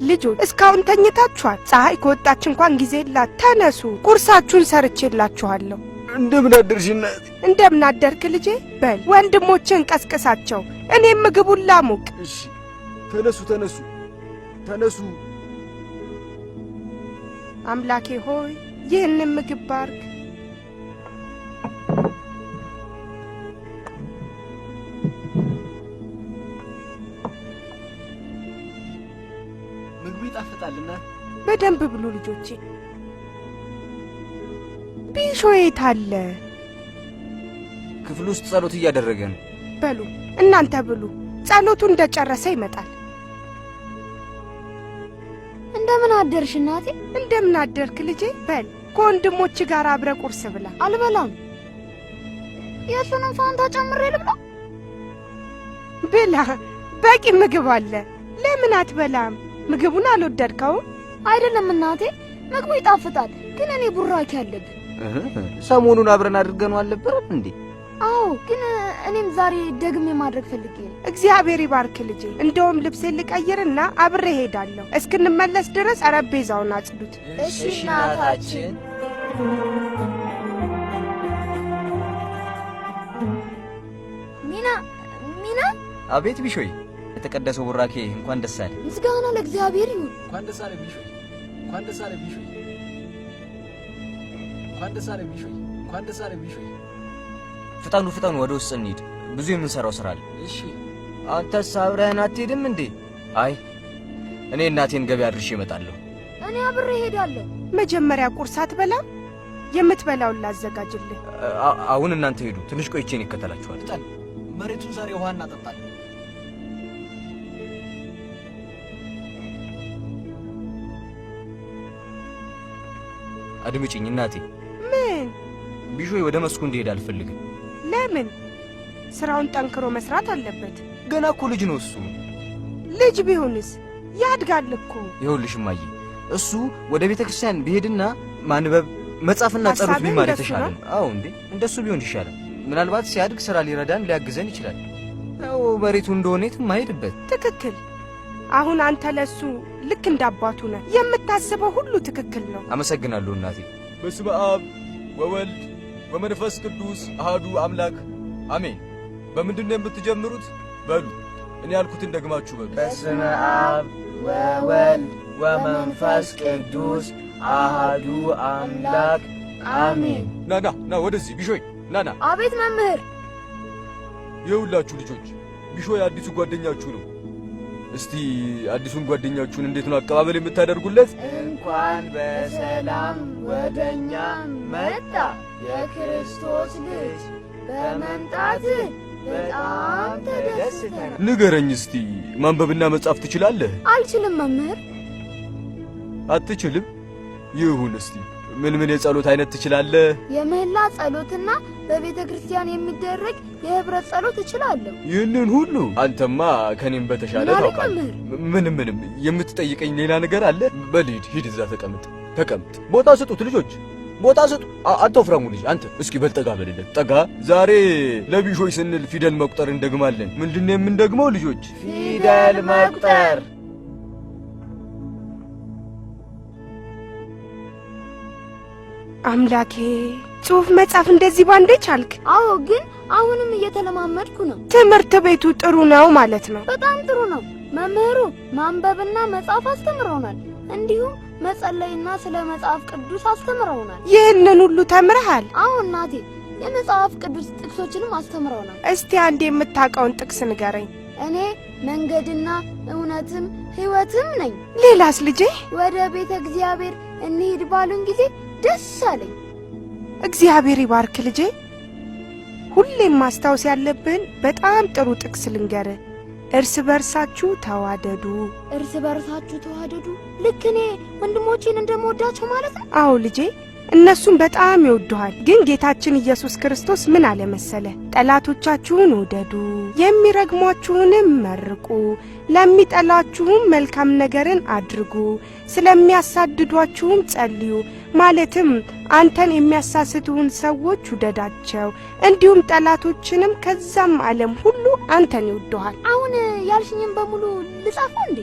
ልጆች እስካሁን ተኝታችኋል? ፀሐይ ከወጣች እንኳን ጊዜ የላት። ተነሱ፣ ቁርሳችሁን ሰርቼላችኋለሁ። እንደምን አደርሽ እናቴ? እንደምን አደርክ ልጄ? በል ወንድሞችን ቀስቅሳቸው፣ እኔም ምግቡን ላሙቅ። እሺ፣ ተነሱ። አምላኬ ሆይ ይህንን ምግብ ባርክ። ምግቡ ይጣፍጣልና በደንብ ብሉ ልጆቼ። ቢሾዬት አለ? ክፍል ውስጥ ጸሎት እያደረገ ነው። በሉ እናንተ ብሉ፣ ጸሎቱ እንደጨረሰ ይመጣል። እንደምን አደርሽ እናቴ? እንደምን አደርክ ልጄ? በል ከወንድሞች ጋር አብረ ቁርስ ብላ። አልበላም። የእሱንም ፋንታ ጨምሬ ልብላ? ብላ፣ በቂ ምግብ አለ። ለምን አትበላም? ምግቡን አልወደድከውም? አይደለም እናቴ፣ ምግቡ ይጣፍጣል፣ ግን እኔ ቡራኪ አለብኝ። ሰሞኑን አብረን አድርገን አልነበረም እንዴ? አዎ፣ ግን እኔም ዛሬ ደግሜ ማድረግ ፈልጌ ነው። እግዚአብሔር ይባርክ ልጄ። እንደውም ልብሴን ልቀይርና አብሬ ሄዳለሁ። እስክንመለስ ድረስ ጠረጴዛውን አጽዱት። እሺ እናታችን። ሚና። አቤት ቢሾይ፣ የተቀደሰው ቡራኬ እንኳን ደስ አለ። ምስጋና ለእግዚአብሔር ይሁን። እንኳን ደስ አለ ቢሾይ፣ እንኳን ደስ አለ ቢሾይ፣ እንኳን ደስ አለ ቢሾይ፣ እንኳን ደስ አለ ቢሾይ። ፍጠኑ፣ ወደ ውስጥ እንሂድ። ብዙ የምንሰራው ስራ አለ። እሺ። አንተስ አብረህን አትሄድም እንዴ? አይ እኔ እናቴን ገበያ አድርሼ እመጣለሁ። እኔ አብሬ እሄዳለሁ። መጀመሪያ ቁርስ አትበላም? የምትበላውን ላዘጋጅልህ። አሁን እናንተ ሄዱ፣ ትንሽ ቆይቼ እኔ እከተላችኋለሁ። ፍጠን፣ መሬቱን ዛሬ ውሃ እናጠጣለን። አድምጪኝ እናቴ። ምን? ቢሾይ ወደ መስኩ እንዲሄድ አልፈልግም። ለምን? ስራውን ጠንክሮ መስራት አለበት። ገና እኮ ልጅ ነው እሱ። ልጅ ቢሆንስ ያድጋል እኮ። ይኸውልሽ እማዬ፣ እሱ ወደ ቤተ ክርስቲያን ቢሄድና ማንበብ መጻፍና ጸሎት ቢማር የተሻለ ነው። አዎ እንዴ፣ እንደሱ ቢሆን ይሻላል። ምናልባት ሲያድግ ስራ ሊረዳን ሊያግዘን ይችላል። ያው መሬቱ እንደሆነ የትም አይሄድበት። ትክክል። አሁን አንተ ለሱ ልክ እንዳባቱ ነህ። የምታስበው ሁሉ ትክክል ነው። አመሰግናለሁ እናቴ። በስመ አብ ወወልድ ወመንፈስ ቅዱስ አሃዱ አምላክ አሜን። በምንድን ነው የምትጀምሩት? በሉ እኔ ያልኩትን ደግማችሁ በሉ። በስመ አብ ወወልድ ወመንፈስ ቅዱስ አሃዱ አምላክ አሜን። ና ወደዚህ ቢሾይ ና። አቤት መምህር። የሁላችሁ ልጆች ቢሾይ አዲሱ ጓደኛችሁ ነው። እስቲ አዲሱን ጓደኛችሁን እንዴት ነው አቀባበል የምታደርጉለት? እንኳን በሰላም ወደኛ መጣ የክርስቶስ ልጅ፣ በመምጣት በጣም ተደስተናል። ንገረኝ እስቲ ማንበብና መጻፍ ትችላለህ? አልችልም መምህር። አትችልም? ይሁን። እስቲ ምን የጸሎት አይነት ትችላለህ? የምህላ ጸሎትና በቤተ ክርስቲያን የሚደረግ የህብረት ጸሎት እችላለሁ። ይህንን ሁሉ አንተማ ከኔም በተሻለ ታውቃለህ። ምንም የምትጠይቀኝ ሌላ ነገር አለ? በልሂድ፣ ሂድ፣ እዛ ተቀምጥ። ቦታ ስጡት ልጆች፣ ቦታ ስጡ። አትወፍራሙ ልጅ አንተ፣ እስኪ በልጠጋ በልለት ጠጋ። ዛሬ ለቢሾይ ስንል ፊደል መቁጠር እንደግማለን። ምንድነው የምንደግመው ልጆች? ፊደል መቁጠር። አምላኬ፣ ጽሑፍ መጻፍ እንደዚህ ባንዴ ቻልክ? አዎ፣ ግን አሁንም እየተለማመድኩ ነው። ትምህርት ቤቱ ጥሩ ነው ማለት ነው? በጣም ጥሩ ነው። መምህሩ ማንበብና መጻፍ አስተምረውናል። እንዲሁም መጸለይና ስለ መጽሐፍ ቅዱስ አስተምረውናል። ይህንን ሁሉ ተምረሃል? አዎ እናቴ፣ የመጽሐፍ ቅዱስ ጥቅሶችንም አስተምረውናል። እስቲ አንድ የምታውቀውን ጥቅስ ንገረኝ። እኔ መንገድና እውነትም ሕይወትም ነኝ። ሌላስ ልጄ? ወደ ቤተ እግዚአብሔር እንሂድ ባሉን ጊዜ ደስ አለኝ። እግዚአብሔር ይባርክ ልጄ። ሁሌም ማስታወስ ያለብን በጣም ጥሩ ጥቅስ ልንገርህ። እርስ በርሳችሁ ተዋደዱ። እርስ በርሳችሁ ተዋደዱ? ልክ እኔ ወንድሞቼን እንደምወዳቸው ማለት ነው? አዎ ልጄ፣ እነሱም በጣም ይወዱሃል። ግን ጌታችን ኢየሱስ ክርስቶስ ምን አለ መሰለ? ጠላቶቻችሁን ውደዱ፣ የሚረግሟችሁንም መርቁ፣ ለሚጠላችሁም መልካም ነገርን አድርጉ፣ ስለሚያሳድዷችሁም ጸልዩ። ማለትም አንተን የሚያሳስቱህን ሰዎች ውደዳቸው፣ እንዲሁም ጠላቶችንም፣ ከዛም ዓለም ሁሉ አንተን ይወዱሃል። አሁን ያልሽኝን በሙሉ ልጻፈው እንዴ?